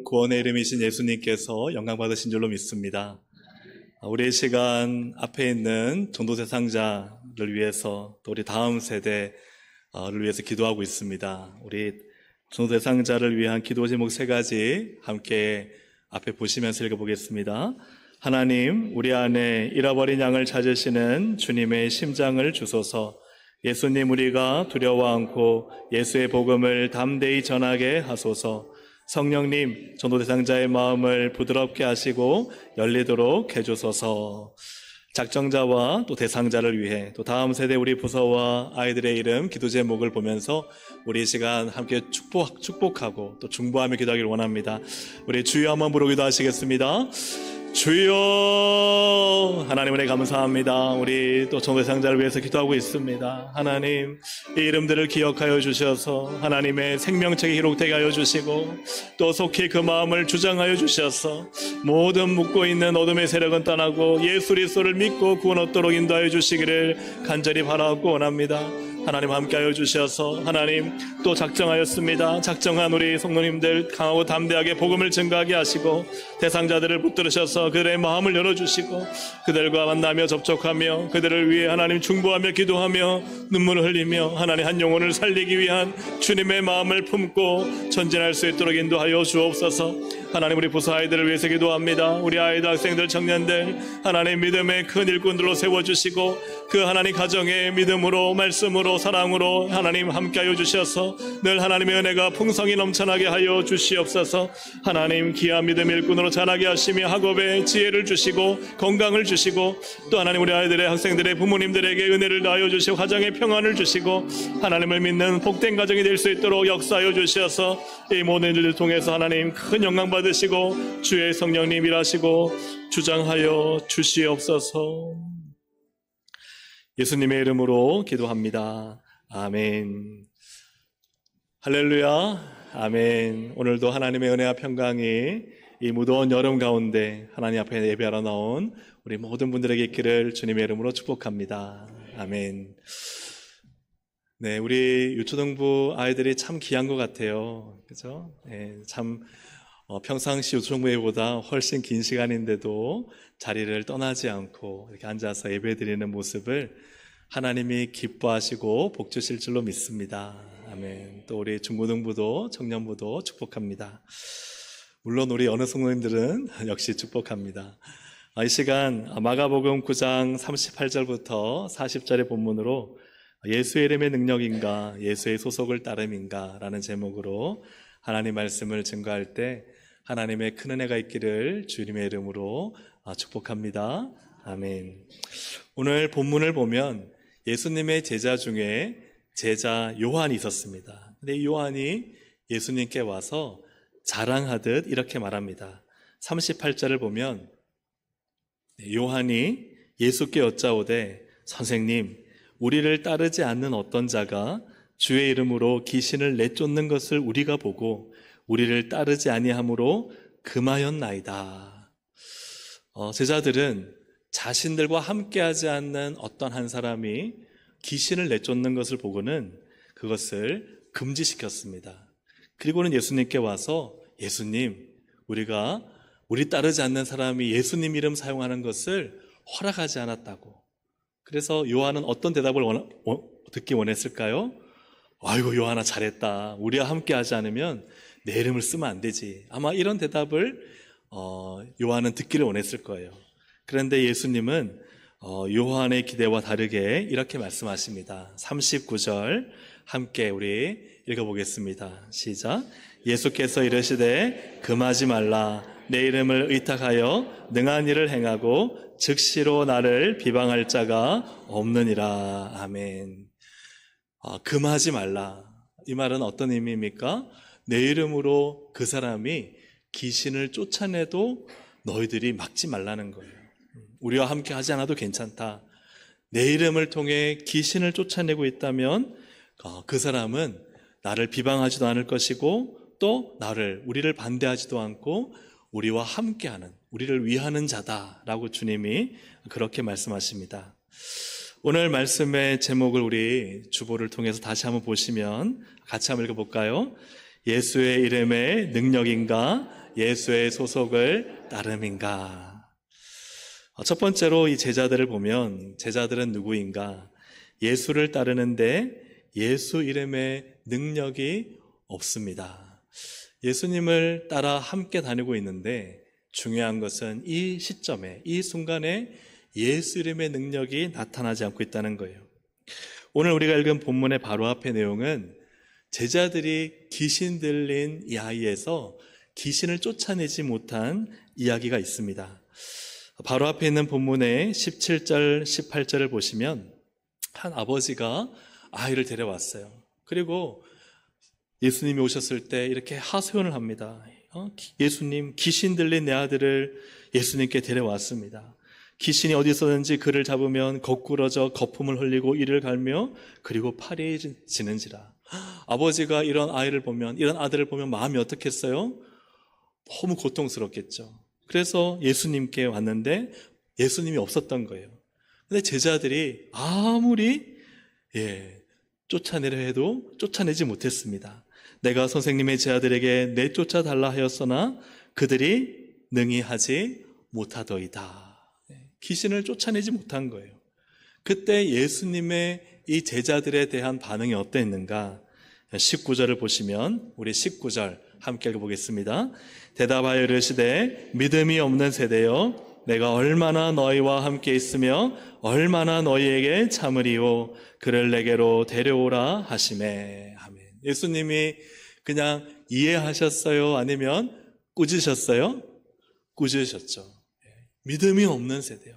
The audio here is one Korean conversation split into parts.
구원의 이름이신 예수님께서 영광 받으신 줄로 믿습니다. 우리의 시간 앞에 있는 전도 대상자를 위해서 또 우리 다음 세대를 위해서 기도하고 있습니다. 우리 전도 대상자를 위한 기도 제목 3가지 함께 앞에 보시면서 읽어보겠습니다. 하나님, 우리 안에 잃어버린 양을 찾으시는 주님의 심장을 주소서. 예수님, 우리가 두려워 않고 예수의 복음을 담대히 전하게 하소서. 성령님, 전도 대상자의 마음을 부드럽게 하시고 열리도록 해주소서. 작정자와 또 대상자를 위해 또 다음 세대 우리 부서와 아이들의 이름 기도 제목을 보면서 우리 이 시간 함께 축복하고 또 중보하며 기도하기를 원합니다. 우리 주여 한번 부르기도 하시겠습니다. 주여, 하나님 은혜 감사합니다. 우리 또 전도 대상자를 위해서 기도하고 있습니다. 하나님, 이 이름들을 기억하여 주셔서 하나님의 생명책에 기록되게 하여 주시고 또 속히 그 마음을 주장하여 주셔서 모든 묻고 있는 어둠의 세력은 떠나고 예수 그리스도를 믿고 구원 얻도록 인도하여 주시기를 간절히 바라고 원합니다. 하나님 함께하여 주셔서 하나님 또 작정하였습니다. 작정한 우리 성도님들 강하고 담대하게 복음을 증거하게 하시고 대상자들을 붙들으셔서 그들의 마음을 열어주시고 그들과 만나며 접촉하며 그들을 위해 하나님 중보하며 기도하며 눈물을 흘리며 하나님 한 영혼을 살리기 위한 주님의 마음을 품고 전진할 수 있도록 인도하여 주옵소서. 하나님, 우리 부서 아이들을 위해서 기도합니다. 우리 아이들, 학생들, 청년들 하나님 믿음의 큰 일꾼들로 세워주시고 그 하나님 가정의 믿음으로 말씀으로 사랑으로 하나님 함께하여 주셔서 늘 하나님의 은혜가 풍성히 넘쳐나게 하여 주시옵소서. 하나님, 귀한 믿음의 일꾼으로 자라게 하시며 학업에 지혜를 주시고 건강을 주시고 또 하나님 우리 아이들의 학생들의 부모님들에게 은혜를 다하여 주시고 가정의 평안을 주시고 하나님을 믿는 복된 가정이 될 수 있도록 역사하여 주셔서 이 모든 일을 통해서 하나님 큰 영광 받으시고 주의 성령님 일하시고 주장하여 주시옵소서. 예수님의 이름으로 기도합니다. 아멘. 할렐루야. 아멘. 오늘도 하나님의 은혜와 평강이 이 무더운 여름 가운데 하나님 앞에 예배하러 나온 우리 모든 분들에게 있기를 주님의 이름으로 축복합니다. 아멘. 네, 우리 유초등부 아이들이 참 귀한 것 같아요. 그죠? 네, 참 평상시 유초등부 예배보다 훨씬 긴 시간인데도 자리를 떠나지 않고 이렇게 앉아서 예배드리는 모습을 하나님이 기뻐하시고 복 주실 줄로 믿습니다. 아멘. 또 우리 중고등부도 청년부도 축복합니다. 물론 우리 어느 성도님들은 역시 축복합니다. 이 시간 마가복음 9장 38절부터 40절의 본문으로 예수의 이름의 능력인가 예수의 소속을 따름인가 라는 제목으로 하나님 말씀을 증거할 때 하나님의 큰 은혜가 있기를 주님의 이름으로 축복합니다. 아멘. 오늘 본문을 보면 예수님의 제자 중에 제자 요한이 있었습니다. 근데 이 요한이 예수님께 와서 자랑하듯 이렇게 말합니다. 38절을 보면 요한이 예수께 여짜오되 선생님, 우리를 따르지 않는 어떤 자가 주의 이름으로 귀신을 내쫓는 것을 우리가 보고 우리를 따르지 아니함으로 금하였나이다. 제자들은 자신들과 함께하지 않는 어떤 한 사람이 귀신을 내쫓는 것을 보고는 그것을 금지시켰습니다. 그리고는 예수님께 와서 예수님, 우리 따르지 않는 사람이 예수님 이름 사용하는 것을 허락하지 않았다고. 그래서 요한은 어떤 대답을 듣기 원했을까요? 아이고, 요한아 잘했다. 우리와 함께 하지 않으면 내 이름을 쓰면 안 되지. 아마 이런 대답을 요한은 듣기를 원했을 거예요. 그런데 예수님은 요한의 기대와 다르게 이렇게 말씀하십니다. 39절 함께 우리 읽어보겠습니다. 시작. 예수께서 이르시되 금하지 말라. 내 이름을 의탁하여 능한 일을 행하고 즉시로 나를 비방할 자가 없느니라. 아멘. 금하지 말라. 이 말은 어떤 의미입니까? 내 이름으로 그 사람이 귀신을 쫓아내도 너희들이 막지 말라는 거예요. 우리와 함께 하지 않아도 괜찮다. 내 이름을 통해 귀신을 쫓아내고 있다면 그 사람은 나를 비방하지도 않을 것이고 또 우리를 반대하지도 않고 우리와 함께하는, 우리를 위하는 자다라고 주님이 그렇게 말씀하십니다. 오늘 말씀의 제목을 우리 주보를 통해서 다시 한번 보시면 같이 한번 읽어볼까요? 예수의 이름의 능력인가? 예수의 소속을 따름인가? 첫 번째로 이 제자들을 보면 제자들은 누구인가? 예수를 따르는데 예수 이름의 능력이 없습니다. 예수님을 따라 함께 다니고 있는데 중요한 것은 이 시점에, 이 순간에 예수 이름의 능력이 나타나지 않고 있다는 거예요. 오늘 우리가 읽은 본문의 바로 앞의 내용은 제자들이 귀신 들린 이 아이에서 귀신을 쫓아내지 못한 이야기가 있습니다. 바로 앞에 있는 본문의 17절, 18절을 보시면 한 아버지가 아이를 데려왔어요. 그리고 예수님이 오셨을 때 이렇게 하소연을 합니다. 예수님, 귀신 들린 내 아들을 예수님께 데려왔습니다. 귀신이 어디 있었는지 그를 잡으면 거꾸러져 거품을 흘리고 이를 갈며 그리고 파리해지는지라. 아버지가 이런 아이를 보면, 이런 아들을 보면 마음이 어떻겠어요? 너무 고통스럽겠죠. 그래서 예수님께 왔는데 예수님이 없었던 거예요. 근데 제자들이 아무리 쫓아내려 해도 쫓아내지 못했습니다. 내가 선생님의 제자들에게 내쫓아 달라 하였으나 그들이 능히 하지 못하더이다. 귀신을 쫓아내지 못한 거예요. 그때 예수님의 이 제자들에 대한 반응이 어땠는가? 19절을 보시면 우리 19절 함께 읽어보겠습니다. 대답하여 이르시되 믿음이 없는 세대여 내가 얼마나 너희와 함께 있으며 얼마나 너희에게 참으리요 그를 내게로 데려오라 하시매. 아멘. 예수님이 그냥 이해하셨어요? 아니면 꾸짖으셨어요? 꾸짖으셨죠. 믿음이 없는 세대요.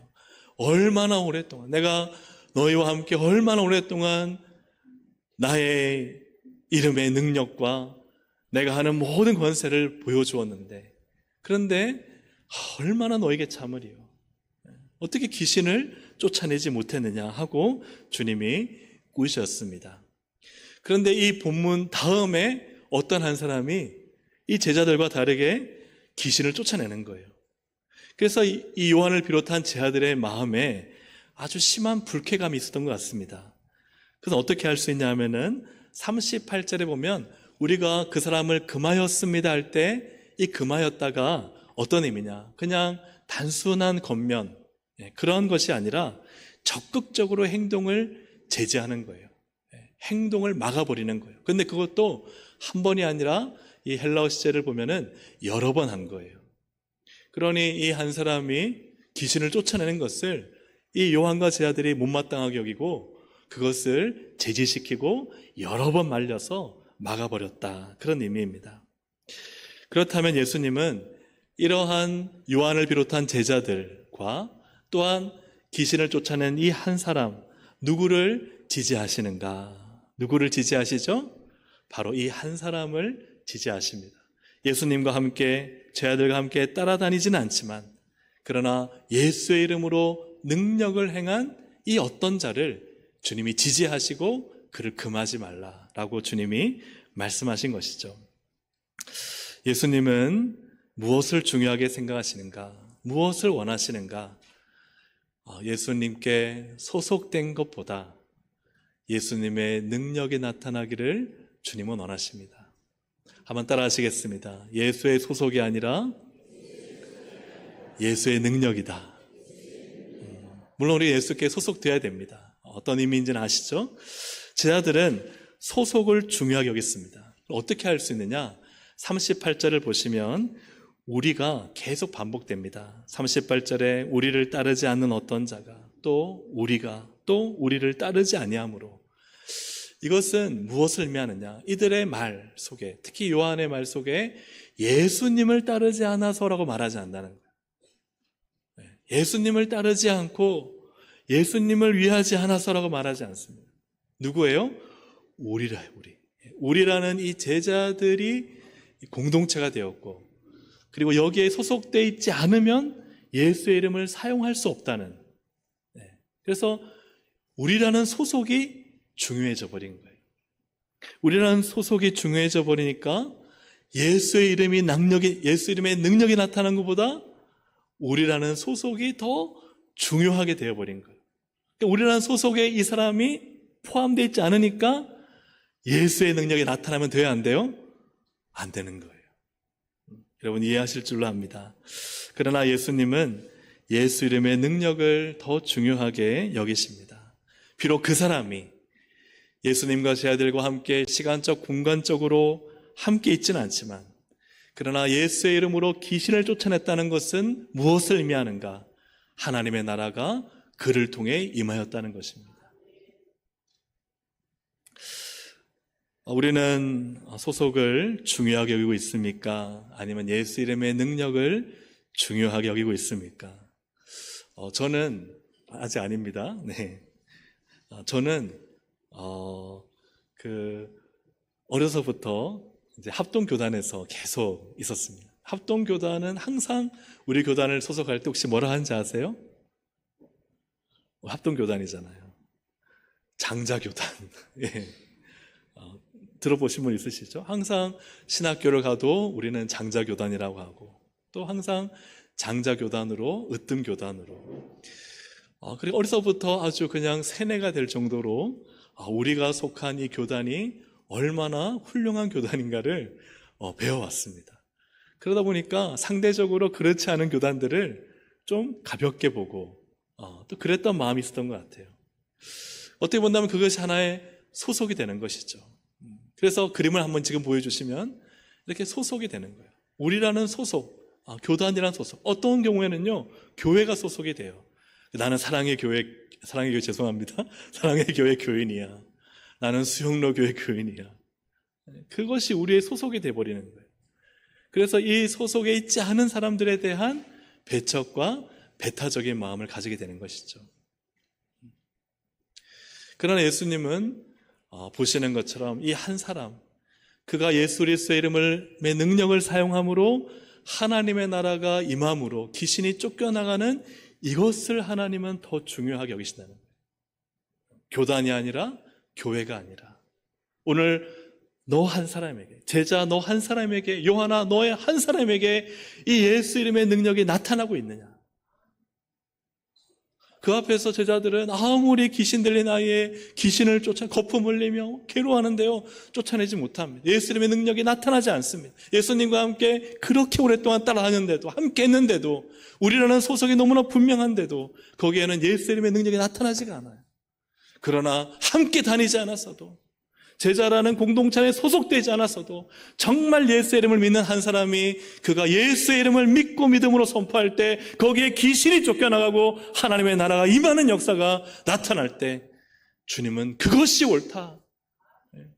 얼마나 오랫동안 내가 너희와 함께 얼마나 오랫동안 나의 이름의 능력과 내가 하는 모든 권세를 보여주었는데 그런데 얼마나 너에게 참으리요. 어떻게 귀신을 쫓아내지 못했느냐 하고 주님이 꾸짖으셨습니다. 그런데 이 본문 다음에 어떤 한 사람이 이 제자들과 다르게 귀신을 쫓아내는 거예요. 그래서 이 요한을 비롯한 제자들의 마음에 아주 심한 불쾌감이 있었던 것 같습니다. 그래서 어떻게 할 수 있냐 하면은 38절에 보면 우리가 그 사람을 금하였습니다 할 때 이 금하였다가 어떤 의미냐? 그냥 단순한 겉면 그런 것이 아니라 적극적으로 행동을 제재하는 거예요. 행동을 막아버리는 거예요. 그런데 그것도 한 번이 아니라 이 헬라어 시제를 보면은 여러 번 한 거예요. 그러니 이 한 사람이 귀신을 쫓아내는 것을 이 요한과 제자들이 못마땅하게 여기고 그것을 제지시키고 여러 번 말려서 막아버렸다. 그런 의미입니다. 그렇다면 예수님은 이러한 요한을 비롯한 제자들과 또한 귀신을 쫓아낸 이 한 사람 누구를 지지하시는가? 누구를 지지하시죠? 바로 이 한 사람을 지지하십니다. 예수님과 함께 제자들과 함께 따라다니지는 않지만 그러나 예수의 이름으로 능력을 행한 이 어떤 자를 주님이 지지하시고 그를 금하지 말라라고 주님이 말씀하신 것이죠. 예수님은 무엇을 중요하게 생각하시는가? 무엇을 원하시는가? 예수님께 소속된 것보다 예수님의 능력이 나타나기를 주님은 원하십니다. 한번 따라 하시겠습니다. 예수의 소속이 아니라 예수의 능력이다. 물론 우리 예수께 소속되어야 됩니다. 어떤 의미인지는 아시죠? 제자들은 소속을 중요하게 여겼습니다. 어떻게 할 수 있느냐? 38절을 보시면 우리가 계속 반복됩니다. 38절에 우리를 따르지 않는 어떤 자가 또 우리가 또 우리를 따르지 아니함으로 이것은 무엇을 의미하느냐? 이들의 말 속에 특히 요한의 말 속에 예수님을 따르지 않아서라고 말하지 않는다는 거예요. 예수님을 따르지 않고 예수님을 위하지 않아서라고 말하지 않습니다. 누구예요? 우리라요, 우리. 우리라는 이 제자들이 공동체가 되었고 그리고 여기에 소속되어 있지 않으면 예수의 이름을 사용할 수 없다는 그래서 우리라는 소속이 중요해져 버린 거예요. 우리라는 소속이 중요해져 버리니까 예수의 이름의 능력이 나타난 것보다 우리라는 소속이 더 중요하게 되어버린 거예요. 우리라는 소속에 이 사람이 포함되어 있지 않으니까 예수의 능력이 나타나면 돼야 안 돼요? 안 되는 거예요. 여러분 이해하실 줄로 압니다. 그러나 예수님은 예수 이름의 능력을 더 중요하게 여기십니다. 비록 그 사람이 예수님과 제 아들과 함께 시간적, 공간적으로 함께 있지는 않지만, 그러나 예수의 이름으로 귀신을 쫓아냈다는 것은 무엇을 의미하는가? 하나님의 나라가 그를 통해 임하였다는 것입니다. 우리는 소속을 중요하게 여기고 있습니까? 아니면 예수 이름의 능력을 중요하게 여기고 있습니까? 저는 아직 아닙니다. 네. 저는 어려서부터 이제 합동교단에서 계속 있었습니다. 합동교단은 항상 우리 교단을 소속할 때 혹시 뭐라 하는지 아세요? 합동교단이잖아요. 장자교단. 예. 들어보신 분 있으시죠? 항상 신학교를 가도 우리는 장자교단이라고 하고, 또 항상 장자교단으로, 으뜸교단으로. 그리고 어려서부터 아주 그냥 세뇌가 될 정도로 우리가 속한 이 교단이 얼마나 훌륭한 교단인가를 배워왔습니다. 그러다 보니까 상대적으로 그렇지 않은 교단들을 좀 가볍게 보고 또 그랬던 마음이 있었던 것 같아요. 어떻게 본다면 그것이 하나의 소속이 되는 것이죠. 그래서 그림을 한번 지금 보여주시면 이렇게 소속이 되는 거예요. 우리라는 소속, 교단이라는 소속. 어떤 경우에는요, 교회가 소속이 돼요. 나는 사랑의 교회 죄송합니다. 사랑의 교회 교인이야. 나는 수영로 교회 교인이야. 그것이 우리의 소속이 돼버리는 거예요. 그래서 이 소속에 있지 않은 사람들에 대한 배척과 배타적인 마음을 가지게 되는 것이죠. 그러나 예수님은 보시는 것처럼 이 한 사람, 그가 예수 그리스도의 이름의 능력을 사용함으로 하나님의 나라가 임함으로 귀신이 쫓겨나가는 이것을 하나님은 더 중요하게 여기신다는 거예요. 교단이 아니라 교회가 아니라 오늘 너 한 사람에게, 제자 너 한 사람에게, 요한아 너의 한 사람에게 이 예수 이름의 능력이 나타나고 있느냐? 그 앞에서 제자들은 아무리 귀신 들린 아이에 귀신을 거품 흘리며 괴로워하는데요, 쫓아내지 못합니다. 예수 이름의 능력이 나타나지 않습니다. 예수님과 함께 그렇게 오랫동안 따라하는데도, 함께 했는데도, 우리라는 소속이 너무나 분명한데도 거기에는 예수 이름의 능력이 나타나지가 않아요. 그러나 함께 다니지 않았어도, 제자라는 공동체에 소속되지 않았어도 정말 예수의 이름을 믿는 한 사람이 그가 예수의 이름을 믿고 믿음으로 선포할 때 거기에 귀신이 쫓겨나가고 하나님의 나라가 임하는 역사가 나타날 때 주님은 그것이 옳다.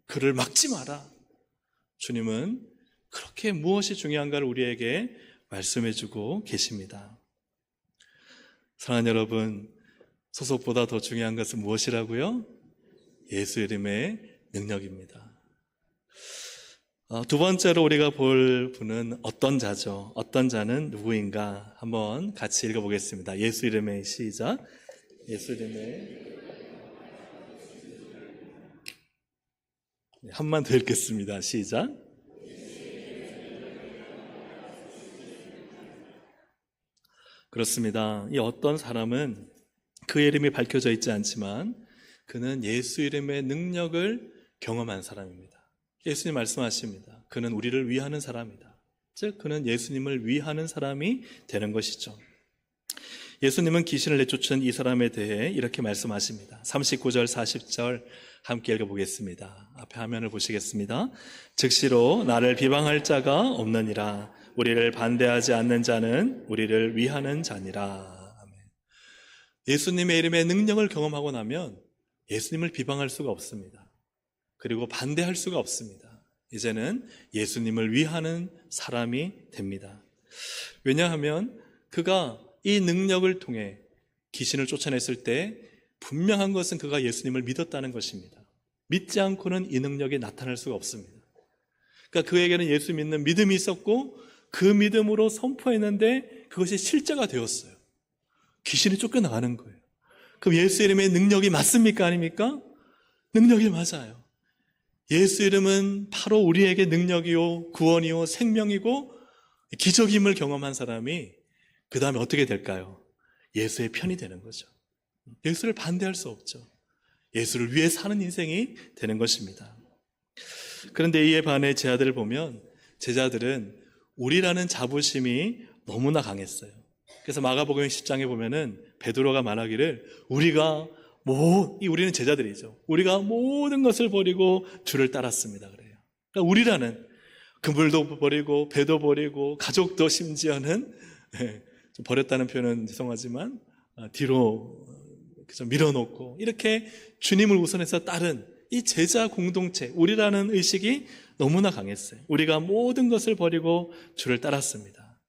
그를 막지 마라. 주님은 그렇게 무엇이 중요한가를 우리에게 말씀해주고 계십니다. 사랑하는 여러분, 소속보다 더 중요한 것은 무엇이라고요? 예수 이름의 능력입니다. 두 번째로 우리가 볼 분은 어떤 자죠? 어떤 자는 누구인가? 한번 같이 읽어보겠습니다. 예수 이름의 시작. 예수 이름의 한 번 더 읽겠습니다. 시작. 그렇습니다. 이 어떤 사람은 그의 이름이 밝혀져 있지 않지만 그는 예수 이름의 능력을 경험한 사람입니다. 예수님 말씀하십니다. 그는 우리를 위하는 사람이다. 즉 그는 예수님을 위하는 사람이 되는 것이죠. 예수님은 귀신을 내쫓은 이 사람에 대해 이렇게 말씀하십니다. 39절 40절 함께 읽어보겠습니다. 앞에 화면을 보시겠습니다. 즉시로 나를 비방할 자가 없느니라. 우리를 반대하지 않는 자는 우리를 위하는 자니라. 아멘. 예수님의 이름의 능력을 경험하고 나면 예수님을 비방할 수가 없습니다. 그리고 반대할 수가 없습니다. 이제는 예수님을 위하는 사람이 됩니다. 왜냐하면 그가 이 능력을 통해 귀신을 쫓아냈을 때 분명한 것은 그가 예수님을 믿었다는 것입니다. 믿지 않고는 이 능력이 나타날 수가 없습니다. 그러니까 그에게는 예수 믿는 믿음이 있었고 그 믿음으로 선포했는데 그것이 실제가 되었어요. 귀신이 쫓겨나가는 거예요. 그럼 예수 이름의 능력이 맞습니까? 아닙니까? 능력이 맞아요. 예수 이름은 바로 우리에게 능력이요, 구원이요, 생명이고 기적임을 경험한 사람이 그 다음에 어떻게 될까요? 예수의 편이 되는 거죠. 예수를 반대할 수 없죠. 예수를 위해 사는 인생이 되는 것입니다. 그런데 이에 반해 제 아들을 보면 제자들은 우리라는 자부심이 너무나 강했어요. 그래서 마가복음 10장에 보면은 베드로가 말하기를 우리는 제자들이죠. 우리가 모든 것을 버리고 주를 따랐습니다. 그래요. 그러니까 우리라는 그물도 버리고 배도 버리고 가족도 심지어는 좀 버렸다는 표현은 죄송하지만 뒤로 밀어놓고 이렇게 주님을 우선해서 따른 이 제자 공동체, 우리라는 의식이 너무나 강했어요. 우리가 모든 것을 버리고 주를 따랐습니다.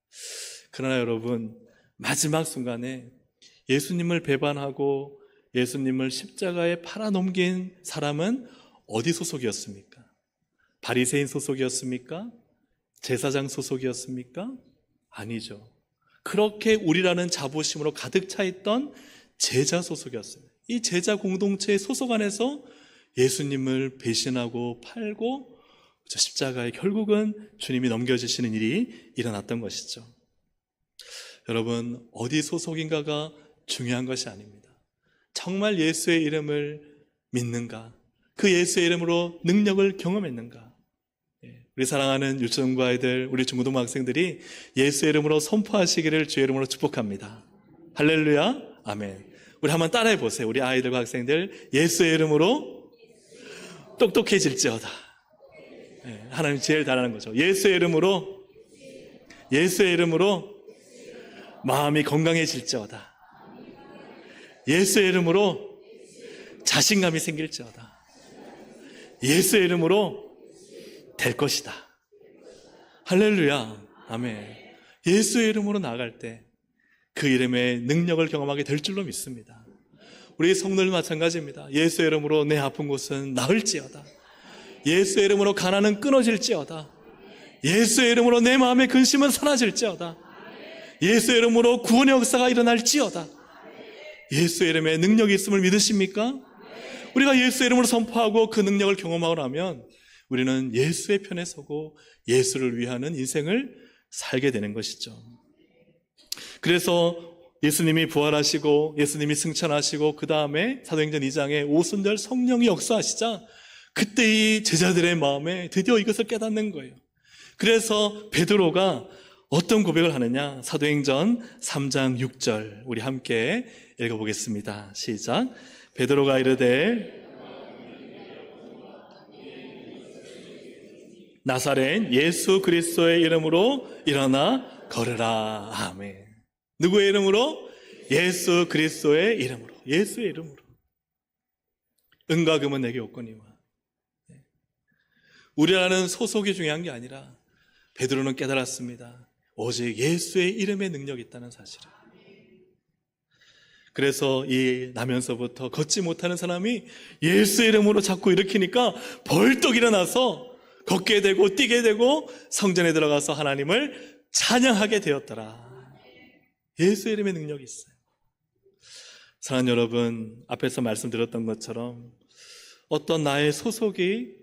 그러나 여러분, 마지막 순간에 예수님을 배반하고 예수님을 십자가에 팔아넘긴 사람은 어디 소속이었습니까? 바리새인 소속이었습니까? 제사장 소속이었습니까? 아니죠. 그렇게 우리라는 자부심으로 가득 차 있던 제자 소속이었습니다. 이 제자 공동체의 소속 안에서 예수님을 배신하고 팔고 십자가에 결국은 주님이 넘겨주시는 일이 일어났던 것이죠. 여러분, 어디 소속인가가 중요한 것이 아닙니다. 정말 예수의 이름을 믿는가? 그 예수의 이름으로 능력을 경험했는가? 우리 사랑하는 유치원부 아이들, 우리 중고등부 학생들이 예수의 이름으로 선포하시기를 주의 이름으로 축복합니다. 할렐루야, 아멘. 우리 한번 따라해 보세요. 우리 아이들과 학생들, 예수의 이름으로 똑똑해질지어다. 하나님 제일 잘하는 거죠. 예수의 이름으로 마음이 건강해질지어다. 예수의 이름으로 자신감이 생길지어다. 예수의 이름으로 될 것이다. 할렐루야, 아멘. 예수의 이름으로 나아갈 때 그 이름의 능력을 경험하게 될 줄로 믿습니다. 우리 성도들 마찬가지입니다. 예수의 이름으로 내 아픈 곳은 나을지어다. 예수의 이름으로 가난은 끊어질지어다. 예수의 이름으로 내 마음의 근심은 사라질지어다. 예수의 이름으로 구원의 역사가 일어날지어다. 예수의 이름에 능력이 있음을 믿으십니까? 우리가 예수의 이름으로 선포하고 그 능력을 경험하고 나면 우리는 예수의 편에 서고 예수를 위하는 인생을 살게 되는 것이죠. 그래서 예수님이 부활하시고 예수님이 승천하시고 그 다음에 사도행전 2장에 오순절 성령이 역사하시자 그때 이 제자들의 마음에 드디어 이것을 깨닫는 거예요. 그래서 베드로가 어떤 고백을 하느냐? 사도행전 3장 6절 우리 함께 읽어보겠습니다. 시작. 베드로가 이르되 나사렛 예수 그리스도의 이름으로 일어나 걸으라. 아멘. 누구의 이름으로? 예수 그리스도의 이름으로. 예수의 이름으로. 은과 금은 내게 없거니와. 우리라는 소속이 중요한 게 아니라 베드로는 깨달았습니다. 오직 예수의 이름에 능력이 있다는 사실을. 그래서 이 나면서부터 걷지 못하는 사람이 예수의 이름으로 자꾸 일으키니까 벌떡 일어나서 걷게 되고 뛰게 되고 성전에 들어가서 하나님을 찬양하게 되었더라. 예수의 이름에 능력이 있어요. 사랑하는 여러분, 앞에서 말씀드렸던 것처럼 어떤 나의 소속이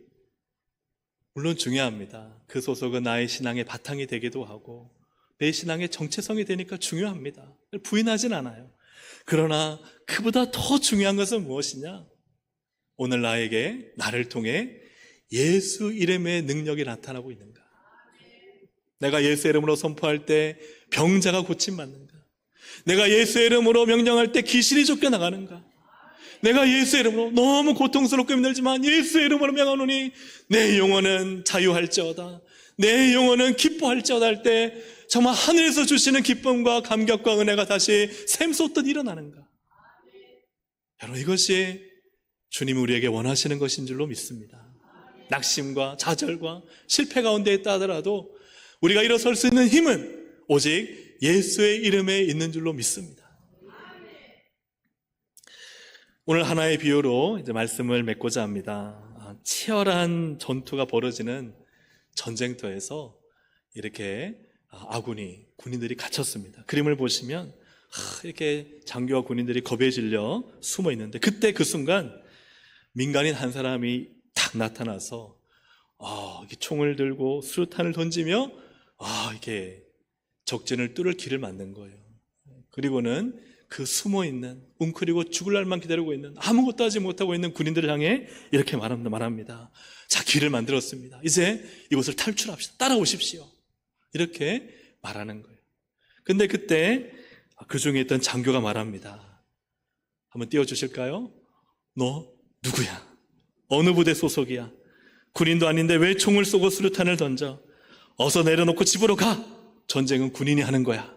물론 중요합니다. 그 소속은 나의 신앙의 바탕이 되기도 하고 내 신앙의 정체성이 되니까 중요합니다. 부인하진 않아요. 그러나 그보다 더 중요한 것은 무엇이냐? 오늘 나를 통해 예수 이름의 능력이 나타나고 있는가? 내가 예수 이름으로 선포할 때 병자가 고침받는가? 내가 예수 이름으로 명령할 때 귀신이 쫓겨나가는가? 내가 예수 이름으로 너무 고통스럽고 힘들지만 예수 이름으로 명하노니 내 영혼은 자유할지어다. 내 영혼은 기뻐할지어다 할 때 정말 하늘에서 주시는 기쁨과 감격과 은혜가 다시 샘솟듯 일어나는가? 여러분, 이것이 주님이 우리에게 원하시는 것인 줄로 믿습니다. 낙심과 좌절과 실패 가운데 있다 하더라도 우리가 일어설 수 있는 힘은 오직 예수의 이름에 있는 줄로 믿습니다. 오늘 하나의 비유로 이제 말씀을 맺고자 합니다. 치열한 전투가 벌어지는 전쟁터에서 이렇게 군인들이 갇혔습니다. 그림을 보시면 이렇게 장교와 군인들이 겁에 질려 숨어 있는데 그때 그 순간 민간인 한 사람이 딱 나타나서 이렇게 총을 들고 수류탄을 던지며 이렇게 적진을 뚫을 길을 만든 거예요. 그리고는 그 숨어있는 웅크리고 죽을 날만 기다리고 있는 아무것도 하지 못하고 있는 군인들을 향해 이렇게 말합니다. 자, 길을 만들었습니다. 이제 이곳을 탈출합시다. 따라오십시오. 이렇게 말하는 거예요. 근데 그때 그 중에 있던 장교가 말합니다. 한번 띄워주실까요? 너 누구야? 어느 부대 소속이야? 군인도 아닌데 왜 총을 쏘고 수류탄을 던져? 어서 내려놓고 집으로 가! 전쟁은 군인이 하는 거야.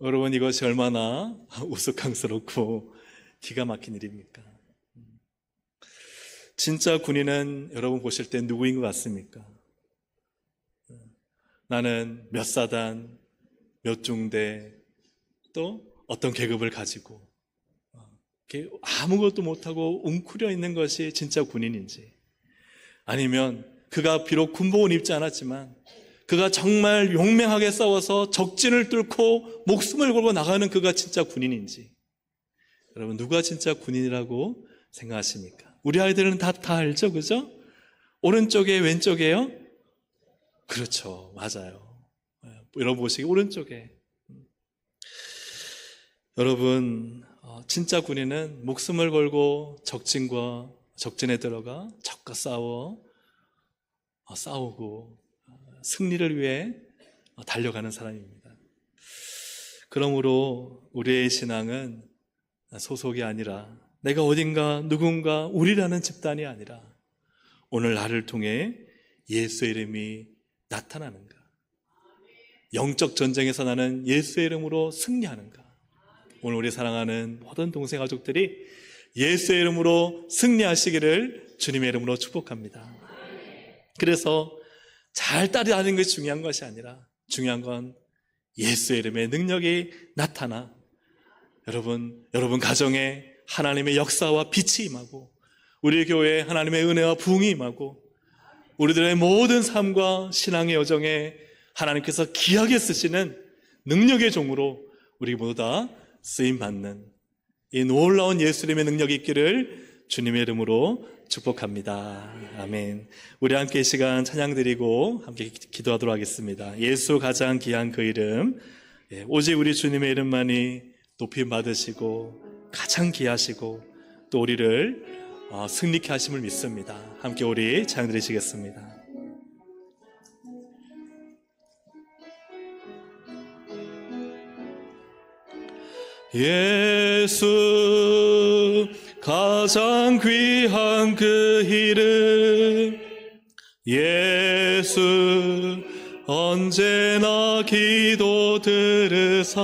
여러분, 이것이 얼마나 우스꽝스럽고 기가 막힌 일입니까? 진짜 군인은 여러분 보실 때 누구인 것 같습니까? 나는 몇 사단, 몇 중대, 또 어떤 계급을 가지고 아무것도 못하고 웅크려 있는 것이 진짜 군인인지, 아니면 그가 비록 군복은 입지 않았지만 그가 정말 용맹하게 싸워서 적진을 뚫고 목숨을 걸고 나가는 그가 진짜 군인인지, 여러분 누가 진짜 군인이라고 생각하십니까? 우리 아이들은 다 알죠, 그죠? 오른쪽에 왼쪽에요? 그렇죠, 맞아요. 여러분 보시기 오른쪽에. 여러분, 진짜 군인은 목숨을 걸고 적진에 들어가 적과 싸우고 승리를 위해 달려가는 사람입니다. 그러므로 우리의 신앙은 소속이 아니라, 내가 어딘가 누군가 우리라는 집단이 아니라 오늘 나를 통해 예수의 이름이 나타나는가, 영적 전쟁에서 나는 예수의 이름으로 승리하는가. 오늘 우리 사랑하는 모든 동생 가족들이 예수의 이름으로 승리하시기를 주님의 이름으로 축복합니다. 그래서 잘 따라하는 것이 중요한 것이 아니라, 중요한 건 예수의 이름의 능력이 나타나 여러분 가정에 하나님의 역사와 빛이 임하고, 우리 교회에 하나님의 은혜와 부흥이 임하고, 우리들의 모든 삶과 신앙의 여정에 하나님께서 귀하게 쓰시는 능력의 종으로 우리 모두 다 쓰임받는 이 놀라운 예수님의 능력이 있기를 주님의 이름으로 축복합니다. 아멘. 우리 함께 이 시간 찬양 드리고 함께 기도하도록 하겠습니다. 예수 가장 귀한 그 이름, 오직 우리 주님의 이름만이 높임 받으시고 가장 귀하시고 또 우리를 승리케 하심을 믿습니다. 함께 우리 찬양 드리시겠습니다. 예수 가장 귀한 그 이름, 예수 언제나 기도 들으사,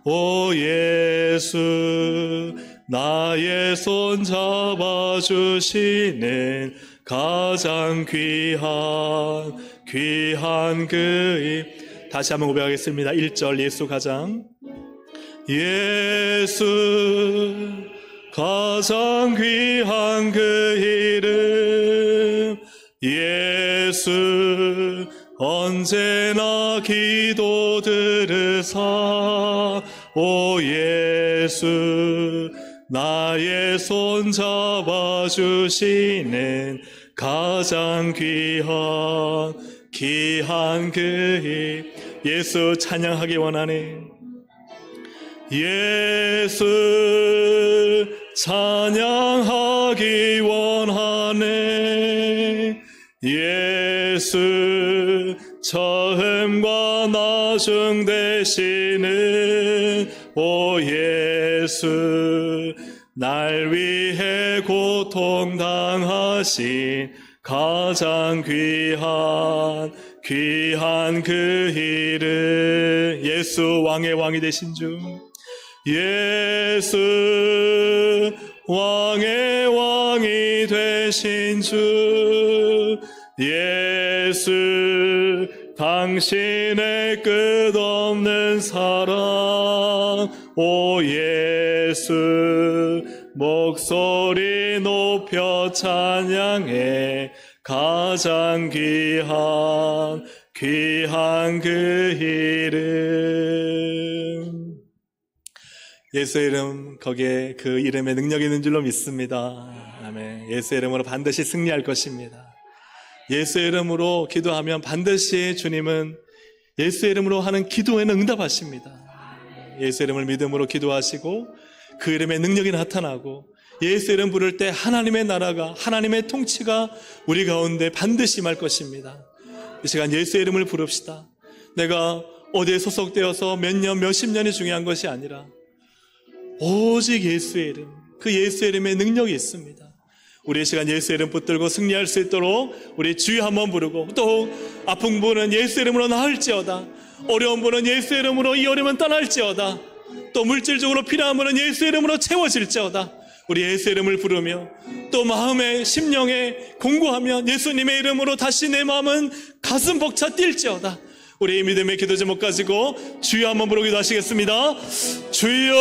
오 예수 나의 손 잡아주시는 가장 귀한 그 이름. 다시 한번 고백하겠습니다. 1절 예수 가장, 예수 가장 귀한 그 이름, 예수 언제나 기도 들으사, 오 예수 나의 손 잡아주시는 가장 귀한 그 이름. 예수 찬양하기 원하네. 예수 찬양하기 원하네. 예수 처음과 나중 되시는 오 예수 날 위해 고통 당하신 가장 귀한 그 이름. 예수 왕의 왕이 되신 주, 예수 왕의 왕이 되신 주, 예수 당신의 끝없는 사랑, 오 예수 목소리 높여 찬양해 가장 귀한 그 이름. 예수의 이름, 거기에 그 이름에 능력이 있는 줄로 믿습니다. 아멘. 예수의 이름으로 반드시 승리할 것입니다. 예수의 이름으로 기도하면 반드시 주님은 예수의 이름으로 하는 기도에는 응답하십니다. 예수의 이름을 믿음으로 기도하시고 그 이름의 능력이 나타나고 예수 이름 부를 때 하나님의 나라가, 하나님의 통치가 우리 가운데 반드시 임할 것입니다. 이 시간 예수 이름을 부릅시다. 내가 어디에 소속되어서 몇 년, 몇십 년이 중요한 것이 아니라 오직 예수의 이름, 그 예수의 이름에 능력이 있습니다. 우리 이 시간 예수 이름 붙들고 승리할 수 있도록 우리 주여 한번 부르고, 또 아픈 분은 예수 이름으로 나을지어다, 어려운 분은 예수 이름으로 이 어려움은 떠날지어다, 또 물질적으로 필요한 분은 예수 이름으로 채워질지어다. 우리 예수 이름을 부르며 또 마음에 심령에 공고하며 예수님의 이름으로 다시 내 마음은 가슴 벅차 뛸지어다. 우리 믿음의 기도 제목 가지고 주여 한번 부르기도 하시겠습니다. 주여,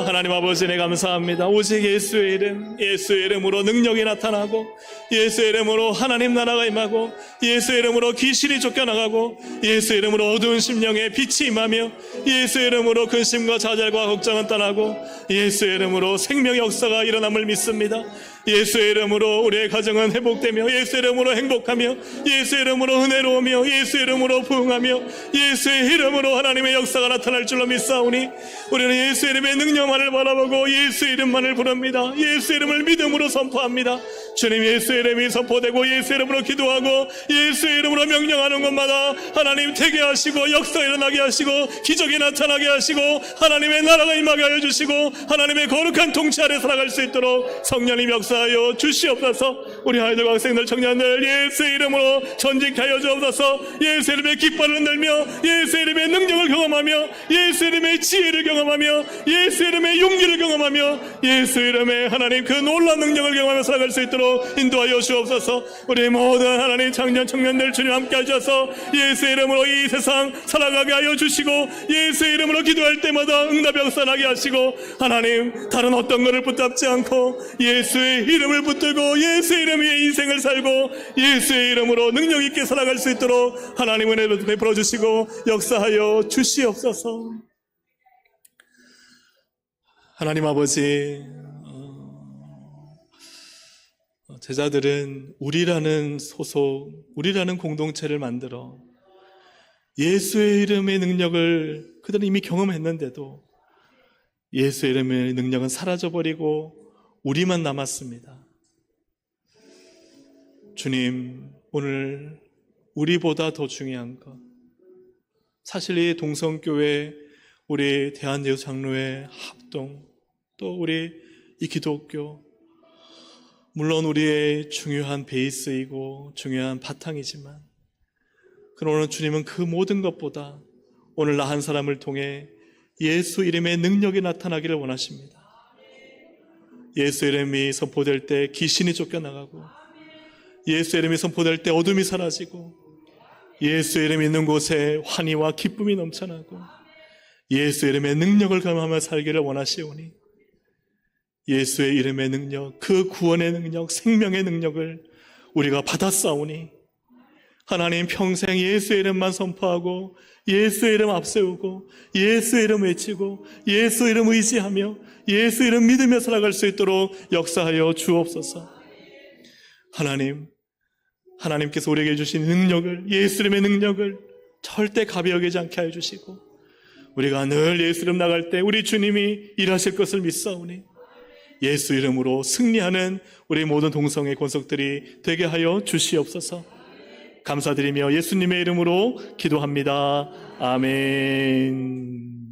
하나님 아버지 네 감사합니다. 오직 예수의 이름, 예수의 이름으로 능력이 나타나고, 예수의 이름으로 하나님 나라가 임하고, 예수의 이름으로 귀신이 쫓겨나가고, 예수의 이름으로 어두운 심령에 빛이 임하며, 예수의 이름으로 근심과 좌절과 걱정은 떠나고, 예수의 이름으로 생명의 역사가 일어남을 믿습니다. 예수의 이름으로 우리의 가정은 회복되며, 예수의 이름으로 행복하며, 예수의 이름으로 은혜로우며, 예수의 이름으로 부흥하며, 예수의 이름으로 하나님의 역사가 나타날 줄로 믿사오니, 우리는 예수의 이름의 능력만을 바라보고 예수의 이름만을 부릅니다. 예수의 이름을 믿음으로 선포합니다. 주님, 예수의 이름이 선포되고 예수의 이름으로 기도하고 예수의 이름으로 명령하는 것마다 하나님 되게 하시고, 역사가 일어나게 하시고, 기적이 나타나게 하시고, 하나님의 나라가 임하게 하여 주시고, 하나님의 거룩한 통치 아래 살아갈 수 있도록 성령님 역사하여 주시옵소서. 우리 아이들, 학생들, 청년들 예수의 이름으로 전직케 하여 주옵소서. 예수의 이름의 깃발을 흔들며 예수의 이름의 능력을 경험하며, 예수의 이름의 지혜를 경험하며, 예수의 이름의 용기를 경험하며, 예수의 이름의 하나님 그 놀라운 능력을 경험하며 살아갈 수 있도록 인도하여 주옵소서. 우리 모든 하나님 청년 청년들 주님 함께 하셔서 예수의 이름으로 이 세상 살아가게 하여 주시고, 예수의 이름으로 기도할 때마다 응답이 역사나게 하시고, 하나님 다른 어떤 것을 붙잡지 않고 예수의 이름을 붙들고 예수의 이름 위에 인생을 살고 예수의 이름으로 능력 있게 살아갈 수 있도록 하나님 은혜를 베풀어 주시고 역사하여 주시옵소서. 하나님 아버지, 제자들은 우리라는 소속, 우리라는 공동체를 만들어 예수의 이름의 능력을 그들은 이미 경험했는데도 예수의 이름의 능력은 사라져버리고 우리만 남았습니다. 주님, 오늘 우리보다 더 중요한 것, 사실 이 동성교회, 우리 대한예수장로회 합동, 또 우리 이 기독교, 물론 우리의 중요한 베이스이고 중요한 바탕이지만, 그러나 주님은 그 모든 것보다 오늘 나 한 사람을 통해 예수 이름의 능력이 나타나기를 원하십니다. 예수 이름이 선포될 때 귀신이 쫓겨나가고, 예수 이름이 선포될 때 어둠이 사라지고, 예수 이름이 있는 곳에 환희와 기쁨이 넘쳐나고, 예수 이름의 능력을 경험하며 살기를 원하시오니, 예수의 이름의 능력, 그 구원의 능력, 생명의 능력을 우리가 받았사오니, 하나님 평생 예수의 이름만 선포하고 예수의 이름 앞세우고 예수의 이름 외치고 예수 이름 의지하며 예수 이름 믿으며 살아갈 수 있도록 역사하여 주옵소서. 하나님께서 우리에게 주신 능력을, 예수 이름의 능력을 절대 가벼이 여기지 않게 하여 주시고, 우리가 늘 예수 이름 나갈 때 우리 주님이 일하실 것을 믿사오니 예수 이름으로 승리하는 우리 모든 동성의 권속들이 되게 하여 주시옵소서. 감사드리며 예수님의 이름으로 기도합니다. 아멘.